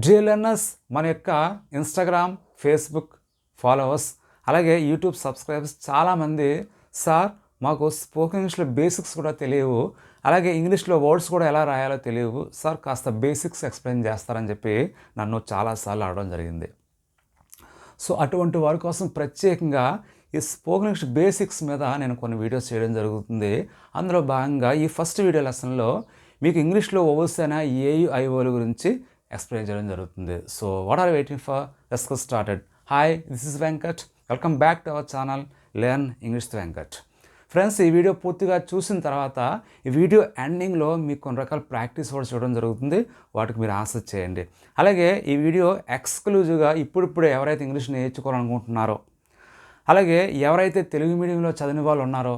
Dear learners, మన యొక్క Instagram, Facebook followers, అలాగే యూట్యూబ్ సబ్స్క్రైబర్స్ చాలామంది సార్ మాకు స్పోకెన్ ఇంగ్లీష్లో బేసిక్స్ కూడా తెలియవు, అలాగే ఇంగ్లీష్లో వర్డ్స్ కూడా ఎలా రాయాలో తెలియవు సార్, కాస్త బేసిక్స్ ఎక్స్ప్లెయిన్ చేస్తారని చెప్పి నన్ను చాలాసార్లు అడగడం జరిగింది. సో అటువంటి వారి కోసం ప్రత్యేకంగా ఈ స్పోకెన్ ఇంగ్లీష్ బేసిక్స్ మీద నేను కొన్ని వీడియోస్ చేయడం జరుగుతుంది. అందులో భాగంగా ఈ ఫస్ట్ వీడియో లెసన్లో మీకు ఇంగ్లీష్లో ఓవల్స్ అయిన ఏయు ఐఓల గురించి ఎక్స్ప్లెయిన్ చేయడం జరుగుతుంది. So what are waiting for? Let's get started. Hi, this is Venkat. Welcome back to our channel learn English with Venkat. Friends, ఈ వీడియో పూర్తిగా చూసిన తర్వాత ఈ వీడియో ఎండింగ్లో మీకు కొన్ని రకాల ప్రాక్టీస్ వర్డ్స్ చూడడం జరుగుతుంది. వాటికి మీరు ఆన్సర్ చేయండి. అలాగే ఈ వీడియో ఎక్స్క్లూజివ్గా ఇప్పుడిప్పుడే ఎవరైతే ఇంగ్లీష్ నేర్చుకోవాలనుకుంటున్నారో, అలాగే ఎవరైతే తెలుగు మీడియంలో చదివిన వాళ్ళు ఉన్నారో,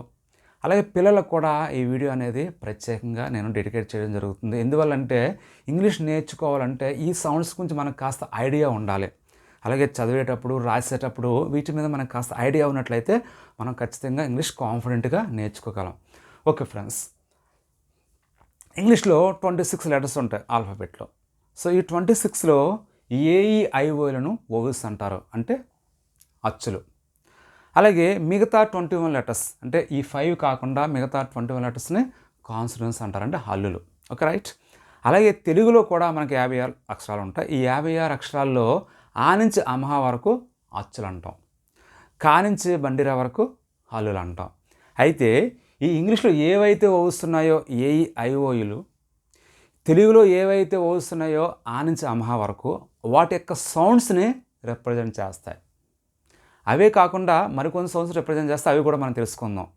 అలాగే పిల్లలకు కూడా ఈ వీడియో అనేది ప్రత్యేకంగా నేను డెడికేట్ చేయడం జరుగుతుంది. ఎందువల్లంటే ఇంగ్లీష్ నేర్చుకోవాలంటే ఈ సౌండ్స్ గురించి మనకు కాస్త ఐడియా ఉండాలి. అలాగే చదివేటప్పుడు, రాసేటప్పుడు వీటి మీద మనకు కాస్త ఐడియా ఉన్నట్లయితే మనం ఖచ్చితంగా ఇంగ్లీష్ కాన్ఫిడెంట్గా నేర్చుకోగలం. ఓకే ఫ్రెండ్స్, ఇంగ్లీష్లో 26 లెటర్స్ ఉంటాయి ఆల్ఫాబెట్లో. సో ఈ 26లో ఏఈఐఓలను ఓవెల్స్ అంటారు, అంటే అచ్చులు. అలాగే మిగతా 21 లెటర్స్, అంటే ఈ 5 కాకుండా మిగతా 21 లెటర్స్ని కాన్సనెంట్స్ అంటారు, అంటే హల్లులు. Okay, right. అలాగే తెలుగులో కూడా మనకి 56 అక్షరాలు ఉంటాయి. ఈ 56 అక్షరాల్లో ఆ నుంచి అమహ వరకు అచ్చులు అంటాం, కా నుంచి బండిరా వరకు హల్లులు అంటాం. అయితే ఈ ఇంగ్లీష్లో ఏవైతే ఓస్తున్నాయో ఏఈఐఓయులు, తెలుగులో ఏవైతే ఓస్తున్నాయో ఆ నుంచి అమహ వరకు వాటి యొక్క సౌండ్స్ని రిప్రజెంట్ చేస్తాయి. అవే కాకుండా మరికొన్ని సౌండ్స్ రిప్రజెంట్ చేస్తే అవి కూడా మనం తెలుసుకుందాం.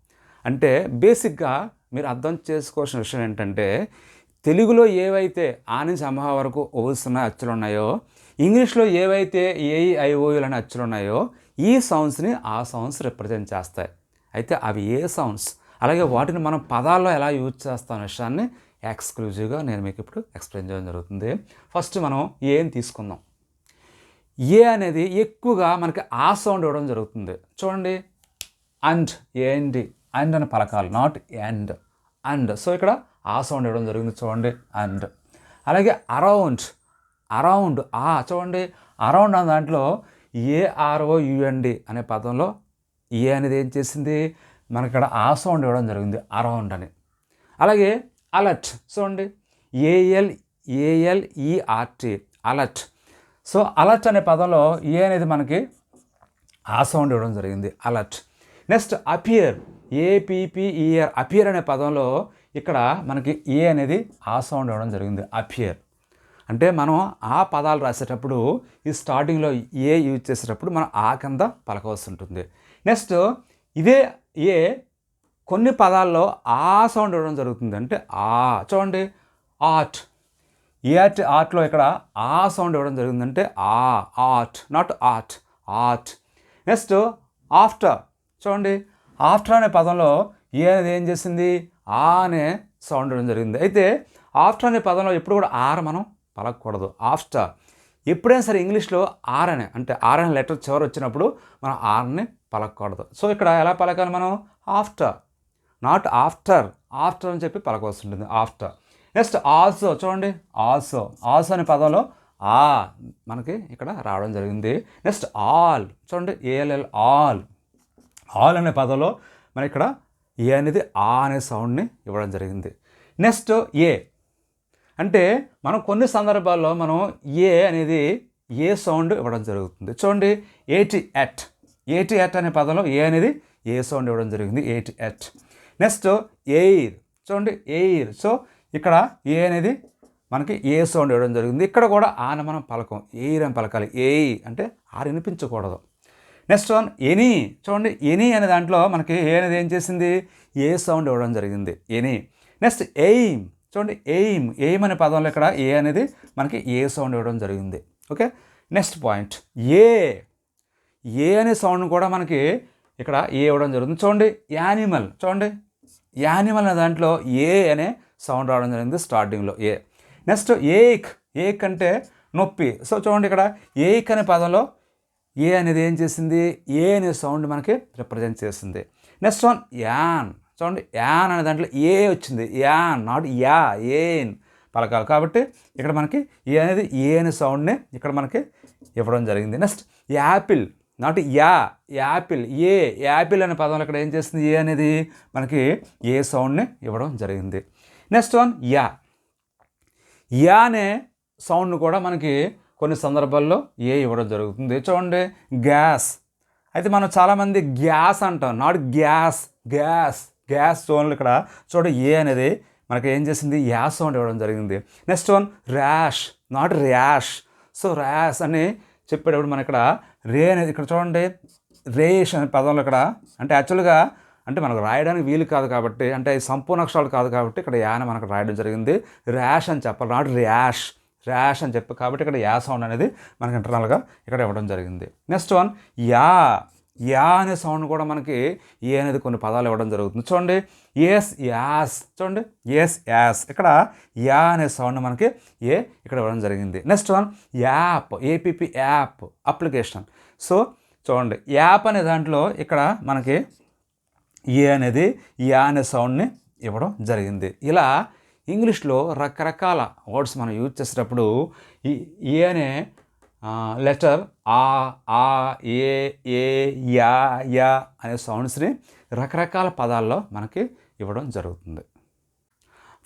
అంటే బేసిక్గా మీరు అర్థం చేసుకోవాల్సిన విషయం ఏంటంటే, తెలుగులో ఏవైతే ఆ నుంచి అమహ వరకు ఓవల్స్తున్న అచ్చులు ఉన్నాయో, ఇంగ్లీష్లో ఏవైతే ఏఈఐఓయులు అనే అచ్చులు ఉన్నాయో ఈ సౌండ్స్ని ఆ సౌండ్స్ రిప్రజెంట్ చేస్తాయి. అయితే అవి ఏ సౌండ్స్, అలాగే వాటిని మనం పదాల్లో ఎలా యూజ్ చేస్తాం అనే విషయాన్ని ఎక్స్క్లూజివ్గా నేను మీకు ఇప్పుడు ఎక్స్ప్లెయిన్ చేయడం జరుగుతుంది. ఫస్ట్ మనం ఏం తీసుకుందాం. ఏ అనేది ఎక్కువగా మనకి ఆ సౌండ్ ఇవ్వడం జరుగుతుంది. చూడండి, అండ్, ఏంటి, అండ్ అని పలకాలి, నాట్ ఎండ్, అండ్. సో ఇక్కడ ఆ సౌండ్ ఇవ్వడం జరిగింది, చూడండి, అండ్. అలాగే అరౌండ్, అరౌండ్, చూడండి, అరౌండ్ అనే దాంట్లో ఏఆర్ఓయుఎన్డి అనే పదంలో ఏ అనేది ఏం చేసింది, మనకి ఇక్కడ ఆ సౌండ్ ఇవ్వడం జరిగింది, అరౌండ్ అని. అలాగే అలర్ట్, చూడండి, ఏఎల్ఈఆర్టీ, అలర్ట్. సో అలర్ట్ అనే పదంలో ఏ అనేది మనకి ఆ సౌండ్ ఇవ్వడం జరిగింది, అలర్ట్. నెక్స్ట్ అపియర్, ఏపీపీఈఆర్, అపియర్ అనే పదంలో ఇక్కడ మనకి ఏ అనేది ఆ సౌండ్ ఇవ్వడం జరిగింది, అపియర్. అంటే మనం ఆ పదాలు రాసేటప్పుడు ఈ స్టార్టింగ్లో ఏ యూజ్ చేసేటప్పుడు మనం ఆ కింద పలకవలసి ఉంటుంది. నెక్స్ట్ ఇదే ఏ కొన్ని పదాల్లో ఆ సౌండ్ ఇవ్వడం జరుగుతుంది, అంటే చూడండి, ఆర్ట్, ఏఆర్ట్, ఆర్ట్లో ఇక్కడ ఆ సౌండ్ ఇవ్వడం జరిగిందంటే art, not art, art. Next after, చూడండి, ఆఫ్టర్ అనే పదంలో ఏ అనేది ఏం చేసింది, అనే సౌండ్ ఇవ్వడం జరిగింది. అయితే ఆఫ్టర్ అనే పదంలో ఎప్పుడు కూడా ఆర్ మనం పలకూడదు. ఆఫ్టర్ ఎప్పుడైనా సరే ఇంగ్లీష్లో ఆర్ అనే, అంటే ఆర్ అనే లెటర్ చివరి వచ్చినప్పుడు మనం ఆర్ని పలకూడదు. సో ఇక్కడ ఎలా పలకాలి మనం, ఆఫ్టర్, నాట్ ఆఫ్టర్, ఆఫ్టర్ అని చెప్పి పలకవలసి ఉంటుంది, ఆఫ్టర్. నెక్స్ట్ ఆల్సో, చూడండి, ఆల్సో, ఆల్సో అనే పదంలో మనకి ఇక్కడ రావడం జరిగింది. నెక్స్ట్ ఆల్, చూడండి, ఏఎల్ఎల్, ఆల్, ఆల్ అనే పదంలో మన ఇక్కడ ఏ అనేది అనే సౌండ్ని ఇవ్వడం జరిగింది. నెక్స్ట్ ఏ, అంటే మనం కొన్ని సందర్భాల్లో మనం ఏ అనేది ఏ సౌండ్ ఇవ్వడం జరుగుతుంది. చూడండి, ఏటి ఎట్, ఏటి ఎట్ అనే పదంలో ఏ అనేది ఏ సౌండ్ ఇవ్వడం జరిగింది, ఏటి ఎట్. నెక్స్ట్ ఎయిర్, చూడండి, ఎయిర్. సో ఇక్కడ ఏ అనేది మనకి ఏ సౌండ్ ఇవ్వడం జరిగింది. ఇక్కడ కూడా ఆన మనం పలకం, ఎయిర్ అని పలకాలి, ఏయి అంటే ఆరు వినిపించకూడదు. నెక్స్ట్ వన్ ఎనీ, చూడండి, ఎనీ అనే దాంట్లో మనకి ఏ అనేది ఏం చేసింది, ఏ సౌండ్ ఇవ్వడం జరిగింది, ఎనీ. నెక్స్ట్ ఎయిమ్, చూడండి, ఎయిమ్, ఎయిమ్ అనే పదంలో ఇక్కడ ఏ అనేది మనకి ఏ సౌండ్ ఇవ్వడం జరిగింది. ఓకే, నెక్స్ట్ పాయింట్ ఏ, ఏ అనే సౌండ్ కూడా మనకి ఇక్కడ ఏ ఇవ్వడం జరుగుతుంది. చూడండి, యానిమల్, చూడండి, యానిమల్ అనే దాంట్లో ఏ అనే సౌండ్ రావడం జరిగింది స్టార్టింగ్లో, ఏ. నెక్స్ట్ ఏక్, ఏక్ అంటే నొప్పి. సో చూడండి, ఇక్కడ ఏక్ అనే పదంలో ఏ అనేది ఏం చేసింది, ఏ అనే సౌండ్ మనకి రిప్రజెంట్ చేసింది. నెక్స్ట్ వన్ యాన్, చూడండి, యాన్ అనే దాంట్లో ఏ వచ్చింది, యాన్, నాట్ యా, ఏన్. పలకాలి. కాబట్టి ఇక్కడ మనకి ఏ అనేది ఏ అనే సౌండ్ని ఇక్కడ మనకి ఇవ్వడం జరిగింది. Next Apple, not yeah, Apple, A Apple అనే పదంలో ఇక్కడ ఏం చేస్తుంది, ఏ అనేది మనకి ఏ సౌండ్ని ఇవ్వడం జరిగింది. Next one ya. యా అనే సౌండ్ను కూడా మనకి కొన్ని సందర్భాల్లో ఏ ఇవ్వడం జరుగుతుంది. చూడండి గ్యాస్, అయితే మనం చాలామంది గ్యాస్ అంటాం, నాట్ గ్యాస్, గ్యాస్ గ్యాస్ సౌండ్లు ఇక్కడ చూడండి ఏ అనేది మనకి ఏం చేసింది, యా సౌండ్ ఇవ్వడం జరిగింది. Next one rash, not rash. So rash అని చెప్పేటప్పుడు మన ఇక్కడ రే అనేది ఇక్కడ చూడండి రేష్ అనే పదంలో ఇక్కడ అంటే యాక్చువల్గా అంటే మనకు రాయడానికి వీలు కాదు కాబట్టి, అంటే సంపూర్ణ అక్షరాలు కాదు కాబట్టి ఇక్కడ యా అని మనకు రాయడం జరిగింది. ర్యాష్ అని చెప్పాలి, నాట్ ర్యాష్, ర్యాష్ అని చెప్పి కాబట్టి ఇక్కడ యా సౌండ్ అనేది మనకి ఇంటర్నల్గా ఇక్కడ ఇవ్వడం జరిగింది. Next one ya. యా అనే సౌండ్ కూడా మనకి ఏ అనేది కొన్ని పదాలు ఇవ్వడం జరుగుతుంది. చూడండి ఎస్ యాస్, చూడండి ఎస్ యాస్, ఇక్కడ యా అనే సౌండ్ మనకి ఏ ఇక్కడ ఇవ్వడం జరిగింది. Next one app, A P P app, application. So చూడండి యాప్ అనే దాంట్లో ఇక్కడ మనకి ఏ అనేది యా అనే సౌండ్ని ఇవ్వడం జరిగింది. ఇలా ఇంగ్లీష్లో రకరకాల వర్డ్స్ మనం యూజ్ చేసేటప్పుడు ఈ ఏ అనే లెటర్ ఆ ఏ యా యా అనే సౌండ్స్ని రకరకాల పదాల్లో మనకి ఇవ్వడం జరుగుతుంది.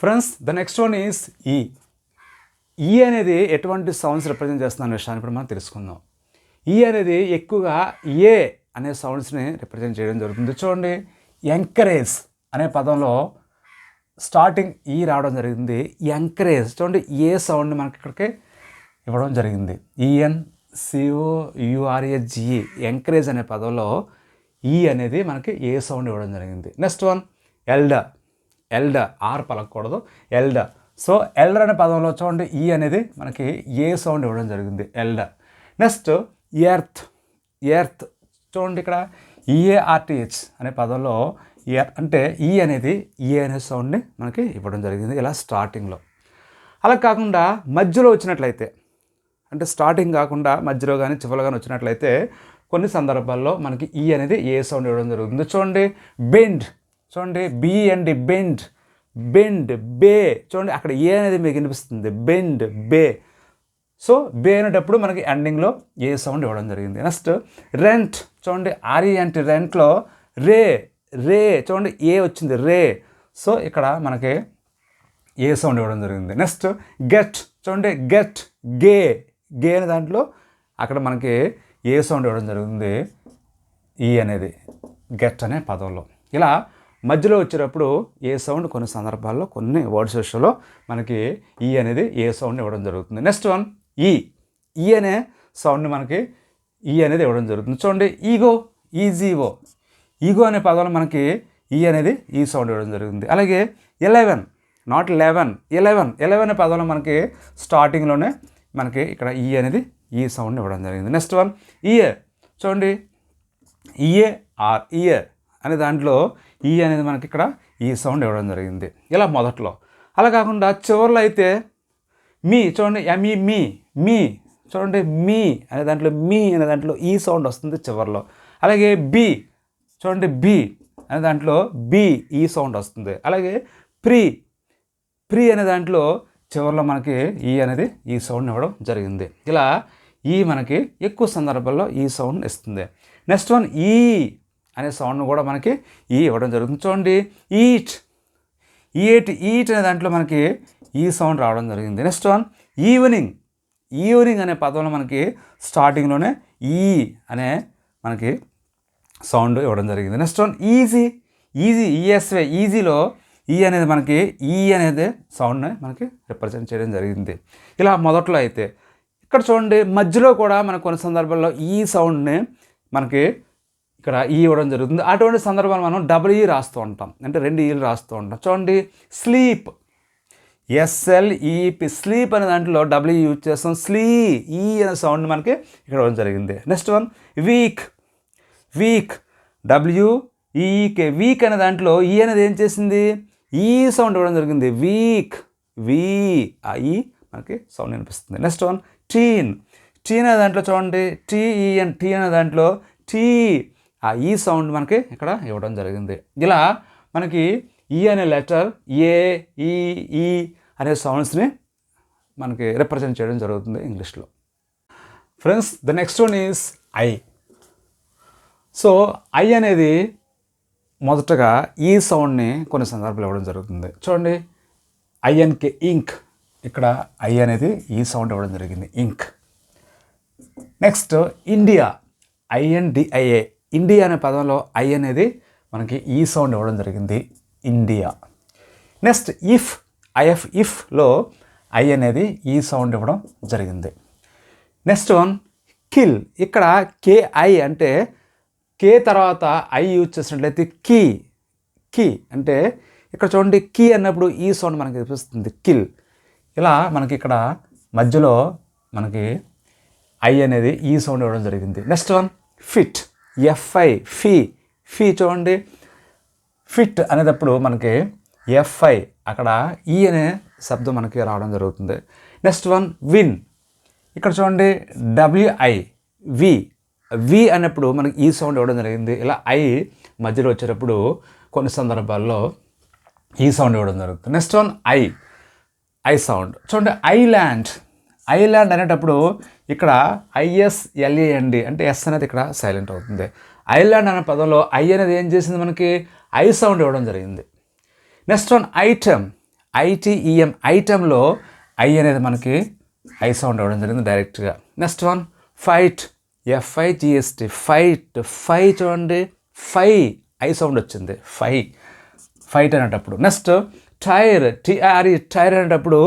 Friends, the next one is ఈ. ఈ అనేది ఎటువంటి సౌండ్స్ రిప్రజెంట్ చేస్తున్న విషయాన్ని ఇప్పుడు మనం తెలుసుకుందాం. ఈ అనేది ఎక్కువగా ఏ అనే సౌండ్స్ని రిప్రజెంట్ చేయడం జరుగుతుంది. చూడండి ఎంకరేజ్ అనే పదంలో స్టార్టింగ్ ఈ రావడం జరిగింది. ఎంకరేజ్ చూడండి ఏ సౌండ్ని మనకి ఇక్కడికి ఇవ్వడం జరిగింది. ENCOURAGE ఎంకరేజ్ అనే పదంలో ఈ అనేది మనకి ఏ సౌండ్ ఇవ్వడం జరిగింది. Next one elder. Elder R పలకూడదు, ఎల్డర్. సో ఎల్డర్ అనే పదంలో చూడండి ఈ అనేది మనకి ఏ సౌండ్ ఇవ్వడం జరిగింది, ఎల్డర్. Next earth. ఎర్త్ చూడండి ఇక్కడ EARTH అనే పదంలో అంటే ఈ అనేది ఈ అనే సౌండ్ని మనకి ఇవ్వడం జరిగింది ఇలా స్టార్టింగ్లో. అలా కాకుండా మధ్యలో వచ్చినట్లయితే అంటే స్టార్టింగ్ కాకుండా మధ్యలో కానీ చివరిలో కానీ వచ్చినట్లయితే కొన్ని సందర్భాల్లో మనకి ఈ అనేది ఏ సౌండ్ ఇవ్వడం జరుగుతుంది. చూడండి బెండ్, చూడండి BEND బెండ్, బెండ్ బే. చూడండి అక్కడ ఏ అనేది మీకు వినిపిస్తుంది, బెండ్ బే. సో బే అనేటప్పుడు మనకి ఎండింగ్లో ఏ సౌండ్ ఇవ్వడం జరిగింది. Next rent. చూడండి RENT రెంట్లో రే, రే చూడండి ఏ వచ్చింది రే. సో ఇక్కడ మనకి ఏ సౌండ్ ఇవ్వడం జరిగింది. Next get. చూడండి గెట్, గే, గే అనే దాంట్లో అక్కడ మనకి ఏ సౌండ్ ఇవ్వడం జరుగుతుంది, ఈ అనేది గెట్ అనే పదంలో. ఇలా మధ్యలో వచ్చేటప్పుడు ఏ సౌండ్ కొన్ని సందర్భాల్లో కొన్ని వర్డ్స్ విషయంలో మనకి ఈ అనేది ఏ సౌండ్ ఇవ్వడం జరుగుతుంది. నెక్స్ట్ వన్ ఈ అనే సౌండ్ని మనకి ఈ అనేది ఇవ్వడం జరుగుతుంది. చూడండి ఈగో, ఈజీఓ. ఈగో అనే పదంలో మనకి ఈ అనేది ఈ సౌండ్ ఇవ్వడం జరిగింది. అలాగే 11, నాట్ 11, 11 అనే పదంలో మనకి స్టార్టింగ్లోనే మనకి ఇక్కడ ఈ అనేది ఈ సౌండ్ ఇవ్వడం జరిగింది. Next one year. చూడండి EAR ఇయర్ అనే దాంట్లో ఈ అనేది మనకి ఇక్కడ ఈ సౌండ్ ఇవ్వడం జరిగింది ఇలా మొదట్లో. అలా కాకుండా చివరిలో అయితే మీ. చూడండి ME మీ, మీ. చూడండి మీ అనే దాంట్లో మీ అనే దాంట్లో ఈ సౌండ్ వస్తుంది చివరిలో. అలాగే బి. చూడండి బి అనే దాంట్లో బి ఈ సౌండ్ వస్తుంది. అలాగే ప్రీ, ప్రీ అనే దాంట్లో చివరిలో మనకి ఈ అనేది ఈ సౌండ్ ఇవ్వడం జరిగింది. ఇలా ఈ మనకి ఎక్కువ సందర్భాల్లో ఈ సౌండ్ ఇస్తుంది. నెక్స్ట్ వన్ ఈ అనే సౌండ్ను కూడా మనకి ఈ ఇవ్వడం జరుగుతుంది. చూడండి ఈట్, ఈట్ అనే దాంట్లో మనకి ఈ సౌండ్ రావడం జరిగింది. Next one evening. ఈవినింగ్ అనే పదంలో మనకి స్టార్టింగ్లోనే ఈ అనే మనకి సౌండ్ ఇవ్వడం జరిగింది. Next one easy. ESY ఈజీలో ఈ అనేది మనకి ఈ అనేది సౌండ్ని మనకి రిప్రజెంట్ చేయడం జరిగింది. ఇలా మొదట్లో అయితే ఇక్కడ చూడండి మధ్యలో కూడా మనకు కొన్ని సందర్భాల్లో ఈ సౌండ్ని మనకి ఇక్కడ ఈ ఇవ్వడం జరుగుతుంది. అటువంటి సందర్భాలు మనం డబుల్ ఈ రాస్తూ ఉంటాం, అంటే 2 ఈలు రాస్తూ ఉంటాం. చూడండి స్లీప్, SLEP స్లీప్ అనే దాంట్లో డబ్ల్యూ యూజ్ చేస్తాం. ఈ అనే సౌండ్ మనకి ఇక్కడ ఇవ్వడం జరిగింది. Next one week, week WEEK week అనే దాంట్లో ఈ అనేది ఏం చేసింది ఈ సౌండ్ ఇవ్వడం జరిగింది. వీక్, ఈ మనకి సౌండ్ వినిపిస్తుంది. నెక్స్ట్ వన్ టీన్. టీన్ అనే దాంట్లో చూడండి TEN టీ అనే దాంట్లో ఈ సౌండ్ మనకి ఇక్కడ ఇవ్వడం జరిగింది. ఇలా మనకి ఈ అనే లెటర్ ఏ ఈ అనే సౌండ్స్ని మనకి రిప్రజెంట్ చేయడం జరుగుతుంది ఇంగ్లీష్లో. Friends, the next one is I. So I అనేది మొదటగా ఈ సౌండ్ని కొన్ని సందర్భాలు ఇవ్వడం జరుగుతుంది. చూడండి, ఐఎన్కే ఇంక్, ఇక్కడ ఐ అనేది ఈ సౌండ్ ఇవ్వడం జరిగింది, ink. Next India, I N D I A, India అనే పదంలో ఐ అనేది మనకి ఈ సౌండ్ ఇవ్వడం జరిగింది, ఇండియా. నెక్స్ట్ ఇఫ్, ఐఎఫ్, ఇఫ్లో ఐ అనేది ఈ సౌండ్ ఇవ్వడం జరిగింది. నెక్స్ట్ వన్ కిల్, ఇక్కడ కేఐ అంటే కే తర్వాత ఐ యూజ్ చేసినట్లయితే కీ, కీ అంటే ఇక్కడ చూడండి కీ అన్నప్పుడు ఈ సౌండ్ మనకి వినిపిస్తుంది, కిల్. ఇలా మనకి ఇక్కడ మధ్యలో మనకి ఐ అనేది ఈ సౌండ్ ఇవ్వడం జరిగింది. Next one fit, F I, fee, fee చూడండి, ఫిట్ అనేటప్పుడు మనకి ఎఫ్ఐ అక్కడ ఈ అనే శబ్దం మనకి రావడం జరుగుతుంది. నెక్స్ట్ వన్ విన్, ఇక్కడ చూడండి డబ్ల్యూఐ, వి, వి అన్నప్పుడు మనకి ఈ సౌండ్ ఇవ్వడం జరిగింది. ఇలా ఐ మధ్యలో వచ్చేటప్పుడు కొన్ని సందర్భాల్లో ఈ సౌండ్ ఇవ్వడం జరుగుతుంది. Next one I, I sound చూడండి. ఐలాండ్, ఐలాండ్ అనేటప్పుడు ఇక్కడ ఐఎస్ఎల్ఏఎన్డి అంటే ఎస్ అనేది ఇక్కడ సైలెంట్ అవుతుంది. ఐలాండ్ అనే పదంలో ఐ అనేది ఏం చేసింది, మనకి ఐ సౌండ్ ఇవ్వడం జరిగింది. నెక్స్ట్ వన్ ఐటమ్, ఐటీఈఎం, ఐటెంలో ఐ అనేది మనకి ఐ సౌండ్ ఇవ్వడం జరిగింది డైరెక్ట్గా. నెక్స్ట్ వన్ ఫైట్, ఎఫ్ఐజిఎస్టి, ఫైట్, ఫై చూడండి, ఫై ఐ సౌండ్ వచ్చింది, ఫై, ఫైట్ అనేటప్పుడు. నెక్స్ట్ టైర్, టిఆర్ఈ, టైర్ అనేటప్పుడు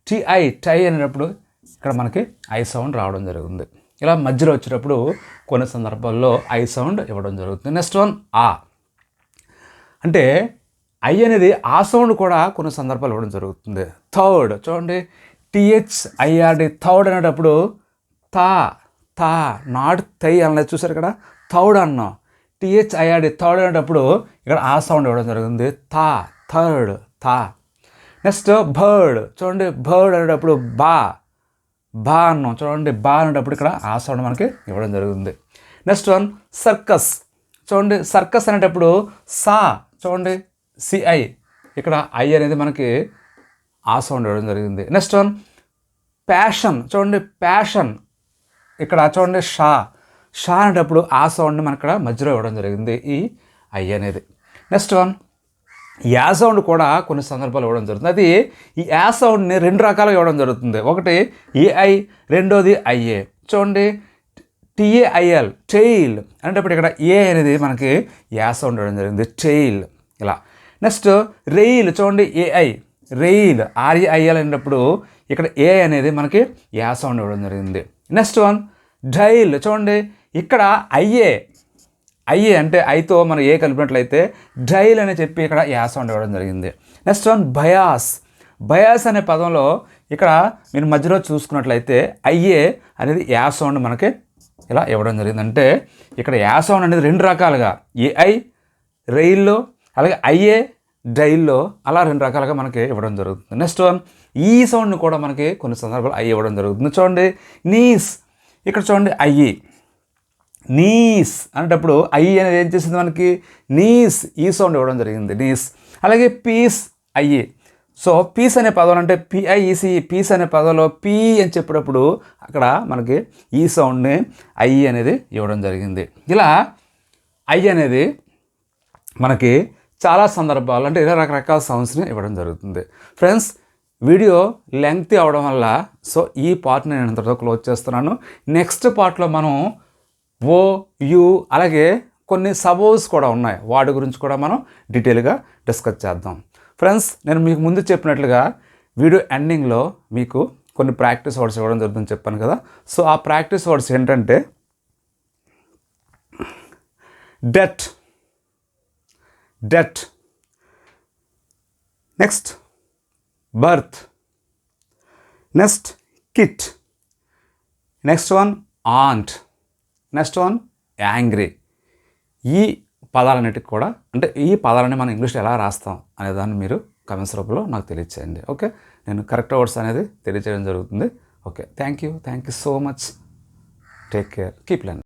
టిఐ, టై అనేటప్పుడు ఇక్కడ మనకి ఐ సౌండ్ రావడం జరుగుతుంది. ఇలా మధ్యలో వచ్చేటప్పుడు కొన్ని సందర్భాల్లో ఐ సౌండ్ ఇవ్వడం జరుగుతుంది. నెక్స్ట్ వన్ ఆ, అంటే ఐ అనేది ఆ సౌండ్ కూడా కొన్ని సందర్భాలు ఇవ్వడం జరుగుతుంది. థర్డ్ చూడండి, టిహెచ్ఐఆర్డి, థర్డ్ అనేటప్పుడు తా, తా, నాట్ తై అనేది చూసారు ఇక్కడ, థర్డ్ అన్నాం. టిహెచ్ఐఆర్డి, థర్డ్ అనేటప్పుడు ఇక్కడ ఆ సౌండ్ ఇవ్వడం జరుగుతుంది, తా, థర్డ్, తా. నెక్స్ట్ బర్డ్ చూడండి, బర్డ్ అనేటప్పుడు బా, బా అన్నాం చూడండి, బా అనేటప్పుడు ఇక్కడ ఆ సౌండ్ మనకి ఇవ్వడం జరుగుతుంది. నెక్స్ట్ వన్ సర్కస్, చూడండి సర్కస్ అనేటప్పుడు సా చూడండి, సిఐ, ఇక్కడ ఐ అనేది మనకి ఆ సౌండ్ ఇవ్వడం జరిగింది. నెక్స్ట్ వన్ ప్యాషన్, చూడండి ప్యాషన్, ఇక్కడ చూడండి షా, షా అనేటప్పుడు ఆ సౌండ్ని మనకి ఇక్కడ మధ్యలో ఇవ్వడం జరిగింది, ఈ ఐ అనేది. నెక్స్ట్ వన్ యా సౌండ్ కూడా కొన్ని సందర్భాలు ఇవ్వడం జరుగుతుంది. అది ఈ యా సౌండ్ని రెండు రకాలుగా ఇవ్వడం జరుగుతుంది. ఒకటి ఏఐ, రెండోది ఐఏ. చూడండి టిఏఐఎల్, టెయిల్ అనేటప్పుడు ఇక్కడ ఏ అనేది మనకి యా సౌండ్ ఇవ్వడం జరిగింది, టెయిల్ ఇలా. నెక్స్ట్ రెయిల్, చూడండి ఏఐ, రెయిల్, ఆర్ఈఐఎల్ అనేటప్పుడు ఇక్కడ ఏ అనేది మనకి యా సౌండ్ ఇవ్వడం జరిగింది. నెక్స్ట్ వన్ డైల్, చూడండి ఇక్కడ ఐఏ, ఐఏ అంటే ఐతో మనం ఏ కలిపినట్లయితే డైల్ అని చెప్పి ఇక్కడ యా సౌండ్ ఇవ్వడం జరిగింది. నెక్స్ట్ వన్ బయాస్, బయాస్ అనే పదంలో ఇక్కడ మీరు మధ్యలో చూసుకున్నట్లయితే ఐఏ అనేది యా సౌండ్ మనకి ఇలా ఇవ్వడం జరిగింది. అంటే ఇక్కడ యా సౌండ్ అనేది రెండు రకాలుగా ఏఐ రైల్లో, అలాగే ఐఏ డైల్లో, అలా రెండు రకాలుగా మనకి ఇవ్వడం జరుగుతుంది. నెక్స్ట్ వన్ ఈ సౌండ్ని కూడా మనకి కొన్ని సందర్భాలు ఐ ఇవ్వడం జరుగుతుంది. చూడండి నీస్, ఇక్కడ చూడండి ఐఈ, నీస్ అనేటప్పుడు ఐ అనేది ఏం చేసింది మనకి నీస్ ఈ సౌండ్ ఇవ్వడం జరిగింది, నీస్. అలాగే పీస్, ఐఈ. సో పీస్ అనే పదం అంటే పిఐఈసి, పీస్ అనే పదంలో పీ అని చెప్పేటప్పుడు అక్కడ మనకి ఈ సౌండ్ని ఐ అనేది ఇవ్వడం జరిగింది. ఇలా ఐ అనేది మనకి చాలా సందర్భాలు అంటే ఇలా రకరకాల సౌండ్స్ని ఇవ్వడం జరుగుతుంది. ఫ్రెండ్స్, వీడియో లెంగ్తీ అవడం వల్ల సో ఈ పార్ట్ని నేను ఇంతటితో క్లోజ్ చేస్తున్నాను. నెక్స్ట్ పార్ట్లో మనం ఓ, యు, అలాగే కొన్ని సబోస్ కూడా ఉన్నాయి, వాటి గురించి కూడా మనం డీటెయిల్గా డిస్కస్ చేద్దాం. ఫ్రెండ్స్, నేను మీకు ముందు చెప్పినట్లుగా వీడియో ఎండింగ్లో మీకు కొన్ని ప్రాక్టీస్ వర్డ్స్ ఇవ్వడం జరుగుతుందని చెప్పాను కదా. సో ఆ ప్రాక్టీస్ వర్డ్స్ ఏంటంటే debt, debt. Next birth. Next kit. Next one ant. Next one angry. ఈ పదాలన్నిటికి కూడా అంటే ఈ పదాలని మనం ఇంగ్లీష్లో ఎలా రాస్తాం అనే దాన్ని మీరు కామెంట్స్ రూపంలో నాకు తెలియచేయండి. ఓకే, నేను కరెక్ట్ వర్డ్స్ అనేది తెలియజేయడం జరుగుతుంది. Okay, thank you so much. Take care, keep learning.